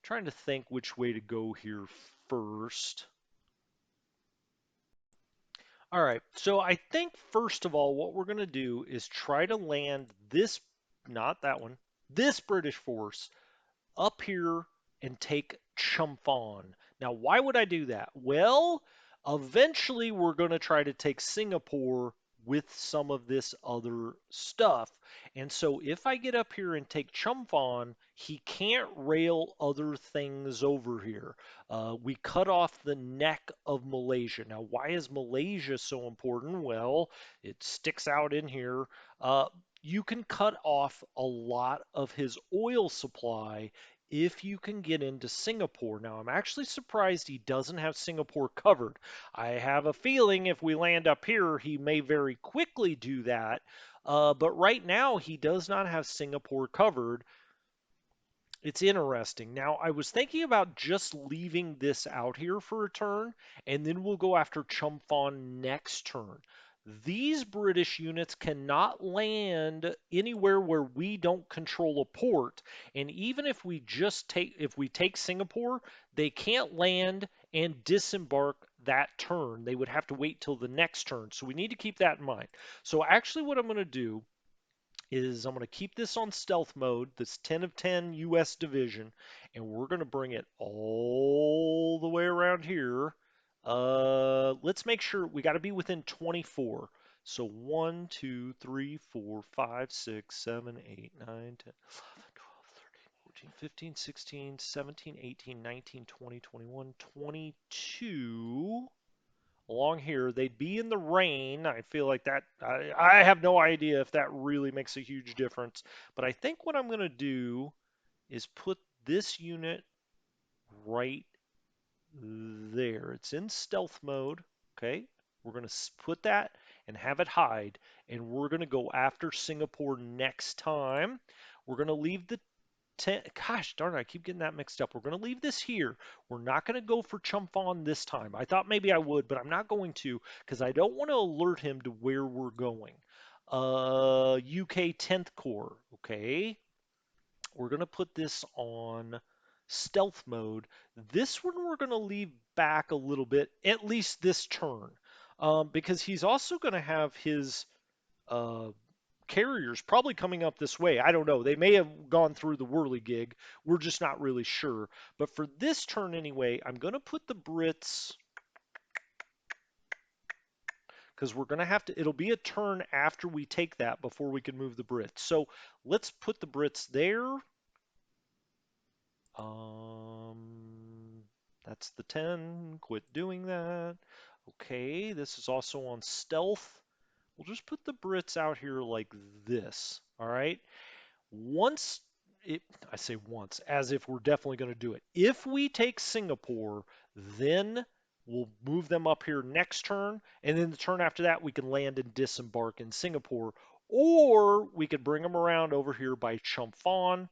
Trying to think which way to go here first. All right, so I think first of all, what we're going to do is try to land this, not that one, this British force up here and take Chumpon. Now, why would I do that? Well, eventually we're going to try to take Singapore with some of this other stuff. And so if I get up here and take Chumpon, he can't rail other things over here. We cut off the neck of Malaysia. Now, why is Malaysia so important? Well, it sticks out in here. You can cut off a lot of his oil supply if you can get into Singapore. Now, I'm actually surprised he doesn't have Singapore covered. I have a feeling if we land up here, he may very quickly do that. But right now, he does not have Singapore covered. It's interesting. Now, I was thinking about just leaving this out here for a turn, and then we'll go after Chumpon next turn. These British units cannot land anywhere where we don't control a port, and even if we take Singapore, they can't land and disembark that turn. They would have to wait till the next turn. So we need to keep that in mind. So actually what I'm going to do is I'm going to keep this on stealth mode, this 10 of 10 US division, and we're going to bring it all the way around here. Let's make sure we got to be within 24. So 1, 2, 3, 4, 5, 6, 7, 8, 9, 10, 11, 12, 13, 14, 15, 16, 17, 18, 19, 20, 21, 22 along here. They'd be in the rain. I feel like that, I have no idea if that really makes a huge difference. But I think what I'm going to do is put this unit right there. It's in stealth mode. Okay. We're going to put that and have it hide. And we're going to go after Singapore next time. We're going to leave the 10, gosh darn it, I keep getting that mixed up. We're going to leave this here. We're not going to go for Chumpon this time. I thought maybe I would, but I'm not going to because I don't want to alert him to where we're going. UK 10th Corps, okay. We're going to put this on stealth mode. This one we're going to leave back a little bit, at least this turn, because he's also going to have his uh, carriers probably coming up this way. I don't know. They may have gone through the whirligig. We're just not really sure. But for this turn anyway, I'm going to put the Brits because we're going to have to, it'll be a turn after we take that before we can move the Brits. So let's put the Brits there. Um, that's the 10. Quit doing that. Okay, this is also on stealth. We'll just put the Brits out here like this. All right. Once it, I say once, as if we're definitely going to do it. If we take Singapore, then we'll move them up here next turn, and then the turn after that, we can land and disembark in Singapore, or we could bring them around over here by Chumphan.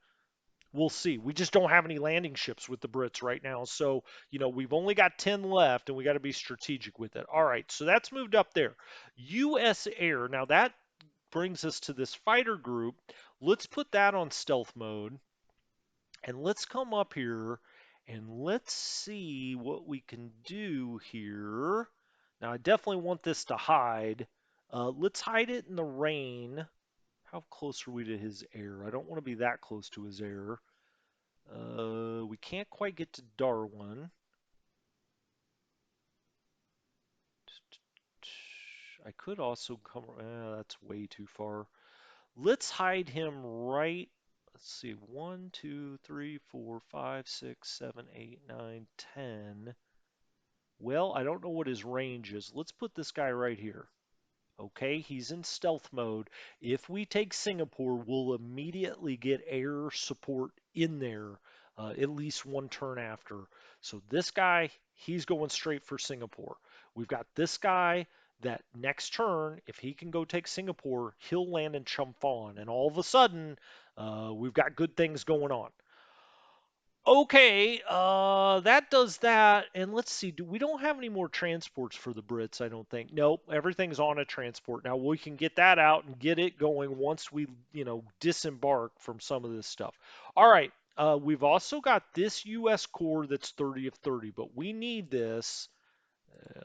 We'll see. We just don't have any landing ships with the Brits right now. So, we've only got 10 left and we got to be strategic with it. All right, so that's moved up there. U.S. Air. Now that brings us to this fighter group. Let's put that on stealth mode and let's come up here and let's see what we can do here. Now, I definitely want this to hide. Let's hide it in the rain. How close are we to his air? I don't want to be that close to his air. We can't quite get to Darwin. I could also come. That's way too far. Let's hide him right. Let's see. 1, 2, 3, 4, 5, 6, 7, 8, 9, 10. Well, I don't know what his range is. Let's put this guy right here. Okay, he's in stealth mode. If we take Singapore, we'll immediately get air support in there, at least one turn after. So this guy, he's going straight for Singapore. We've got this guy that next turn, if he can go take Singapore, he'll land in Chumphan. And all of a sudden, we've got good things going on. Okay, that does that. And let's see, we don't have any more transports for the Brits, I don't think. Nope, everything's on a transport. Now we can get that out and get it going once we, disembark from some of this stuff. All right, we've also got this U.S. core that's 30 of 30, but we need this.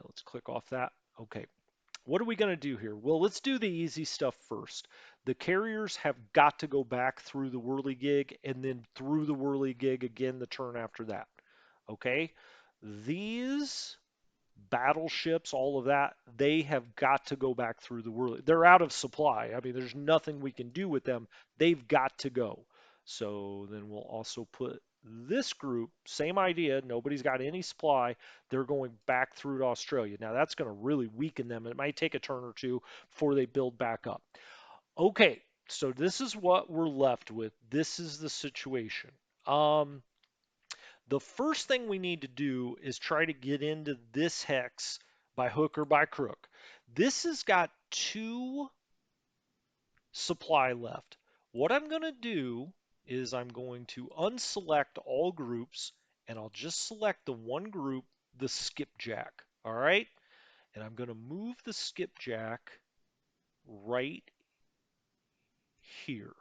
Let's click off that. Okay, what are we going to do here? Well, let's do the easy stuff first. The carriers have got to go back through the whirligig and then through the whirligig again the turn after that. Okay? These battleships, all of that, they have got to go back through the whirligig. They're out of supply. I mean, there's nothing we can do with them. They've got to go. So then we'll also put this group, same idea. Nobody's got any supply. They're going back through to Australia. Now that's going to really weaken them. It might take a turn or two before they build back up. Okay, so this is what we're left with. This is the situation. Um, the first thing we need to do is try to get into this hex by hook or by crook. This has got 2 supply left. What I'm going to do is I'm going to unselect all groups and I'll just select the one group, the skipjack. All right. And I'm going to move the skipjack right here.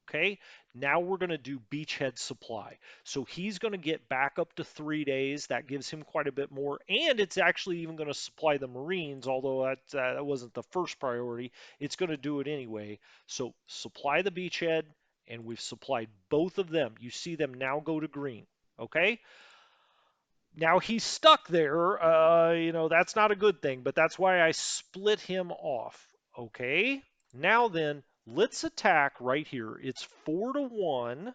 Okay, now we're going to do beachhead supply. So he's going to get back up to 3 days. That gives him quite a bit more. And it's actually even going to supply the Marines, although that wasn't the first priority. It's going to do it anyway. So supply the beachhead, and we've supplied both of them. You see them now go to green. Okay, now he's stuck there. That's not a good thing, but that's why I split him off. Okay. Now then, let's attack right here. It's 4-1.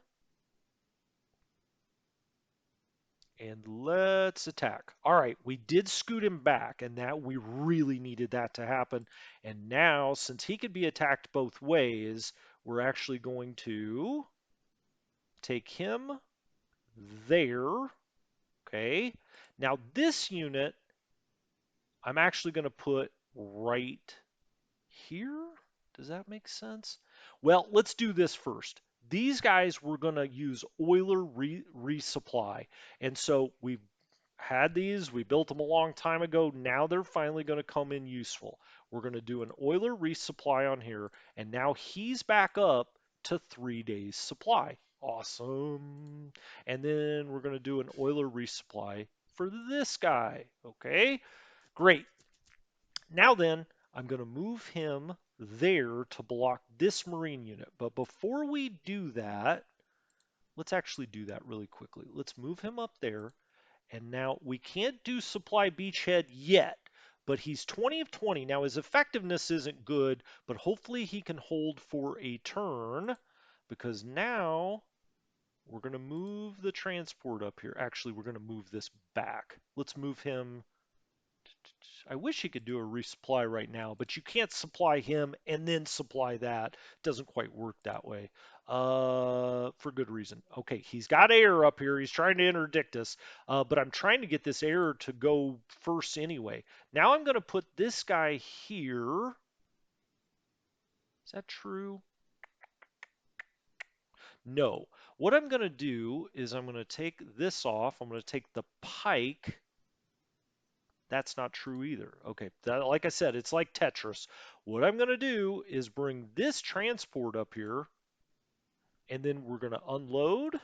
And let's attack. All right, we did scoot him back, and that we really needed that to happen. And now, since he could be attacked both ways, we're actually going to take him there. Okay. Now this unit I'm actually going to put right here. Does that make sense? Well, let's do this first. These guys we're going to use Euler resupply. And so we've had these, we built them a long time ago. Now they're finally going to come in useful. We're going to do an Euler resupply on here. And now he's back up to 3 days supply. Awesome. And then we're going to do an Euler resupply for this guy. Okay, great. Now then, I'm going to move him there to block this Marine unit. But before we do that, let's actually do that really quickly. Let's move him up there. And now we can't do supply beachhead yet, but he's 20 of 20. Now his effectiveness isn't good, but hopefully he can hold for a turn because now We're going to move the transport up here. Actually, we're going to move this back. Let's move him. I wish he could do a resupply right now, but you can't supply him and then supply that. It doesn't quite work that way. For good reason. Okay, he's got air up here. He's trying to interdict us, but I'm trying to get this air to go first anyway. Now I'm going to put this guy here. Is that true? No. What I'm going to do is I'm going to take this off. I'm going to take the pike. That's not true either. Okay, like I said, it's like Tetris. What I'm going to do is bring this transport up here, and then we're going to unload.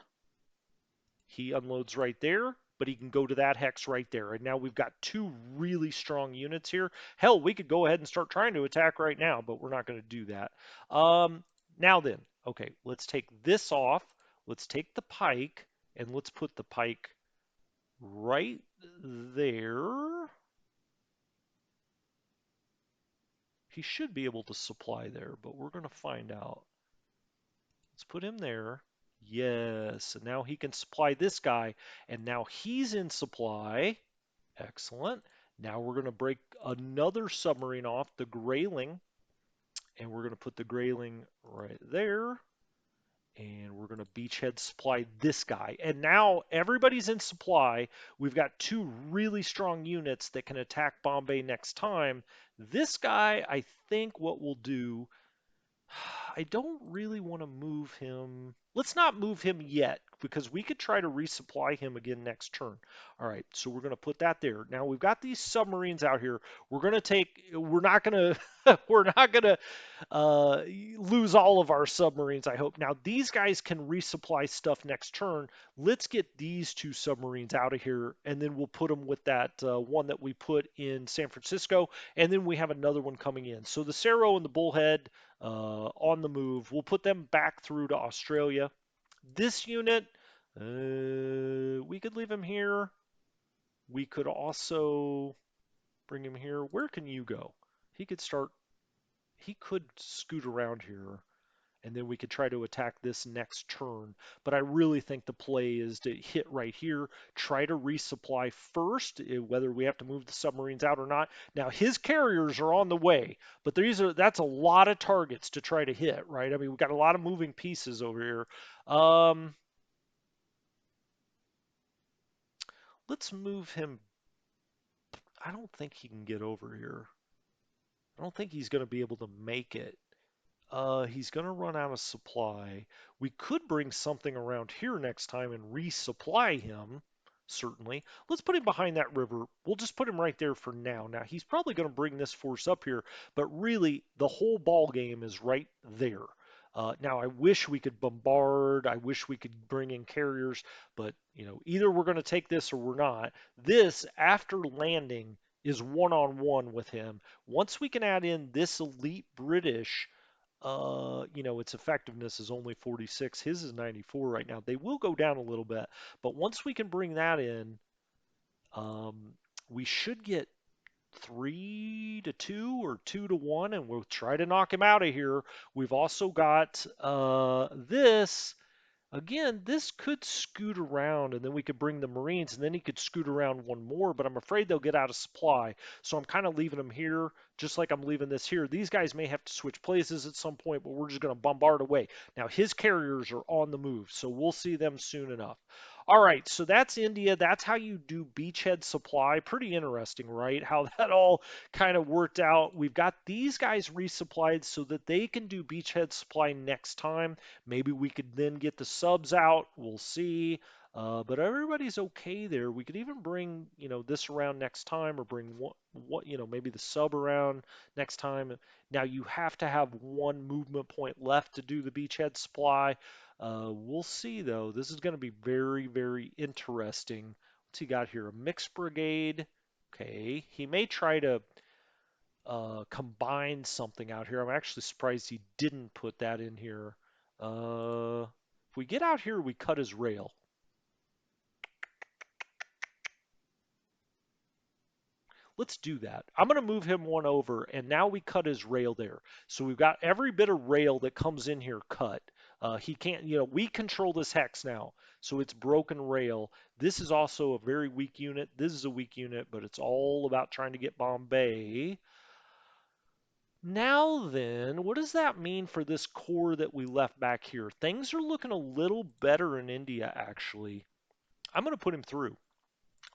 He unloads right there, but he can go to that hex right there. And now we've got two really strong units here. Hell, we could go ahead and start trying to attack right now, but we're not going to do that. Now then, okay, let's take this off. Let's take the pike, and let's put the pike right there. He should be able to supply there, but we're going to find out. Let's put him there. Yes, and now he can supply this guy, and now he's in supply. Excellent. Now we're going to break another submarine off, the Grayling, and we're going to put the Grayling right there. And we're going to beachhead supply this guy. And now everybody's in supply. We've got two really strong units that can attack Bombay next time. This guy, I think what we'll do, I don't really want to move him. Let's not move him yet because we could try to resupply him again next turn. All right, so we're going to put that there. Now we've got these submarines out here. We're not going to, we're not going to lose all of our submarines, I hope. Now these guys can resupply stuff next turn. Let's get these two submarines out of here, and then we'll put them with that one that we put in San Francisco, and then we have another one coming in. So the Cerro and the Bullhead on the move. We'll put them back through to Australia. This unit, we could leave him here. We could also bring him here. Where can you go? He could start, he could scoot around here, and then we could try to attack this next turn. But I really think the play is to hit right here, try to resupply first, whether we have to move the submarines out or not. Now his carriers are on the way, but that's a lot of targets to try to hit, right? I mean, we've got a lot of moving pieces over here. Let's move him. I don't think he can get over here. I don't think he's going to be able to make it. He's going to run out of supply. We could bring something around here next time and resupply him, certainly. Let's put him behind that river. We'll just put him right there for now. Now, he's probably going to bring this force up here, but really, the whole ball game is right there. Now, I wish we could bombard. I wish we could bring in carriers, but, either we're going to take this or we're not. This, after landing, is one-on-one with him. Once we can add in this elite British, its effectiveness is only 46. His is 94 right now. They will go down a little bit, but once we can bring that in, we should get 3-2 or 2-1, and we'll try to knock him out of here. We've also got this. Again, this could scoot around, and then we could bring the Marines, and then he could scoot around one more, but I'm afraid they'll get out of supply. So I'm kind of leaving them here, just like I'm leaving this here. These guys may have to switch places at some point, but we're just going to bombard away. Now, his carriers are on the move, so we'll see them soon enough. All right, so that's India. That's how you do beachhead supply. Pretty interesting, right? How that all kind of worked out. We've got these guys resupplied so that they can do beachhead supply next time. Maybe we could then get the subs out. We'll see. But everybody's okay there. We could even bring, this around next time, or bring what, maybe the sub around next time. Now you have to have one movement point left to do the beachhead supply. We'll see though. This is going to be very, very interesting. What's he got here? A mixed brigade. Okay, he may try to combine something out here. I'm actually surprised he didn't put that in here. If we get out here, we cut his rail. Let's do that. I'm going to move him one over, and now we cut his rail there. So we've got every bit of rail that comes in here cut. He can't, you know, we control this hex now, so it's broken rail. This is also a very weak unit. This is a weak unit, but it's all about trying to get Bombay. Now then, what does that mean for this core that we left back here? Things are looking a little better in India, actually. I'm going to put him through.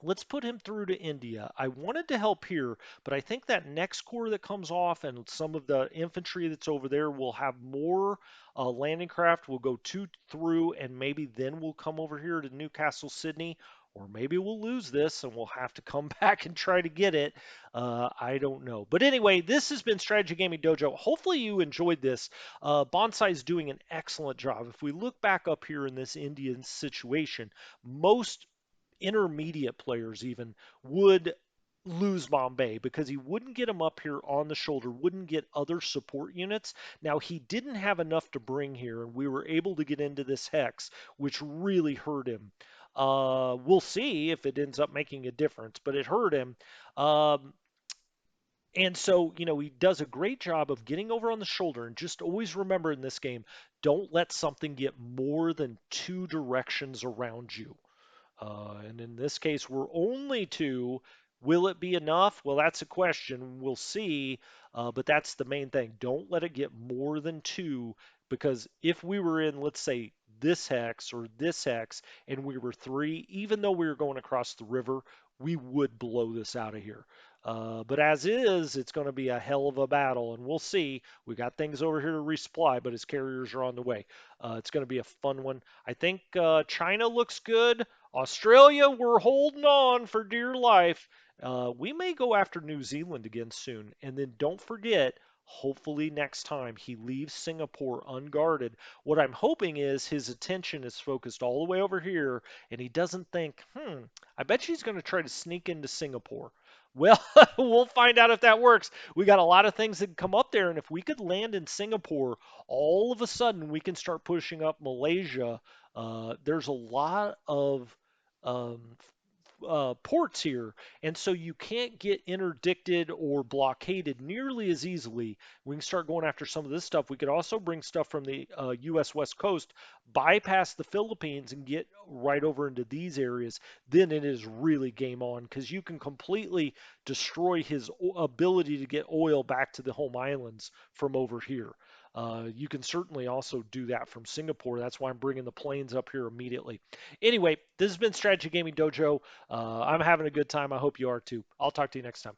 Let's put him through to India. I wanted to help here, but I think that next corps that comes off and some of the infantry that's over there will have more landing craft. We'll go two through, and maybe then we'll come over here to Newcastle, Sydney, or maybe we'll lose this and we'll have to come back and try to get it. I don't know. But anyway, this has been Strategy Gaming Dojo. Hopefully you enjoyed this. Bonsai is doing an excellent job. If we look back up here in this Indian situation, most intermediate players even would lose Bombay because he wouldn't get him up here on the shoulder, wouldn't get other support units. Now, he didn't have enough to bring here, and we were able to get into this hex, which really hurt him. We'll see if it ends up making a difference, but it hurt him. Um, and so, you know, he does a great job of getting over on the shoulder. And just always remember in this game, don't let something get more than two directions around you. And in this case, we're only two. Will it be enough? Well, that's a question. We'll see. But that's the main thing. Don't let it get more than two, because if we were in, let's say, this hex or this hex, and we were three, even though we were going across the river, we would blow this out of here. But as is, it's going to be a hell of a battle, and we'll see. We got things over here to resupply, but his carriers are on the way. It's going to be a fun one. I think China looks good. Australia, we're holding on for dear life. We may go after New Zealand again soon. And then don't forget, hopefully next time he leaves Singapore unguarded. What I'm hoping is his attention is focused all the way over here and he doesn't think, I bet she's going to try to sneak into Singapore. Well, we'll find out if that works. We got a lot of things that come up there, and if we could land in Singapore, all of a sudden we can start pushing up Malaysia. There's a lot of um, ports here, and so you can't get interdicted or blockaded nearly as easily. We can start going after some of this stuff. We could also bring stuff from the U.S. West Coast, bypass the Philippines, and get right over into these areas. Then it is really game on because you can completely destroy his ability to get oil back to the home islands from over here. You can certainly also do that from Singapore. That's why I'm bringing the planes up here immediately. Anyway, this has been Strategy Gaming Dojo. I'm having a good time. I hope you are too. I'll talk to you next time.